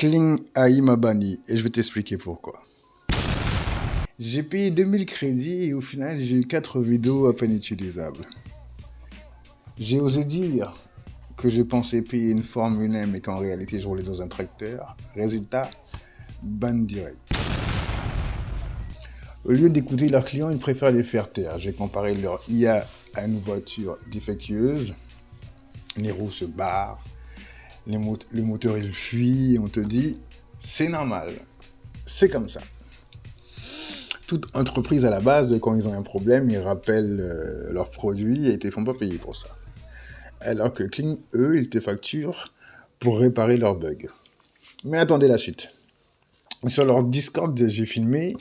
Kling AI m'a banni et je vais t'expliquer pourquoi. J'ai payé 2000 crédits et au final j'ai eu 4 vidéos à peine utilisables. J'ai osé dire que je pensais payer une Formule 1 mais qu'en réalité je roulais dans un tracteur. Résultat, ban direct. Au lieu d'écouter leurs clients, ils préfèrent les faire taire. J'ai comparé leur IA à une voiture défectueuse. Les roues se barrent, le moteur il fuit et on te dit c'est normal, c'est comme ça. Toute entreprise à la base, quand ils ont un problème, ils rappellent leurs produits et ils ne te font pas payer pour ça. Alors que Kling, eux, ils te facturent pour réparer leurs bugs. Mais attendez la suite. Sur leur Discord, j'ai filmé,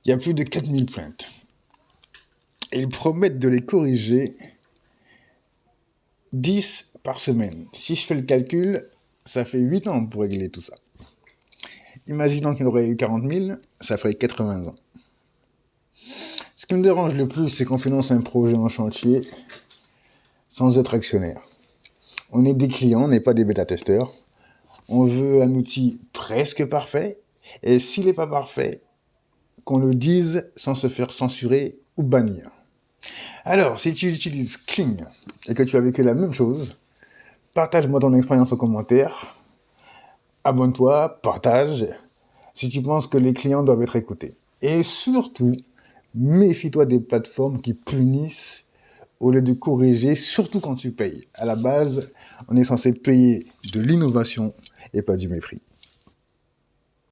il y a plus de 4000 plaintes. Et ils promettent de les corriger 10 par semaine. Si je fais le calcul, ça fait 8 ans pour régler tout ça. Imaginons qu'il aurait eu 40 000, ça ferait 80 ans. Ce qui me dérange le plus, c'est qu'on finance un projet en chantier sans être actionnaire. On est des clients, on n'est pas des bêta-testeurs. On veut un outil presque parfait, et s'il n'est pas parfait, qu'on le dise sans se faire censurer ou bannir. Alors, si tu utilises Kling et que tu as vécu la même chose, partage-moi ton expérience en commentaire, abonne-toi, partage, si tu penses que les clients doivent être écoutés. Et surtout, méfie-toi des plateformes qui punissent au lieu de corriger, surtout quand tu payes. À la base, on est censé payer de l'innovation et pas du mépris.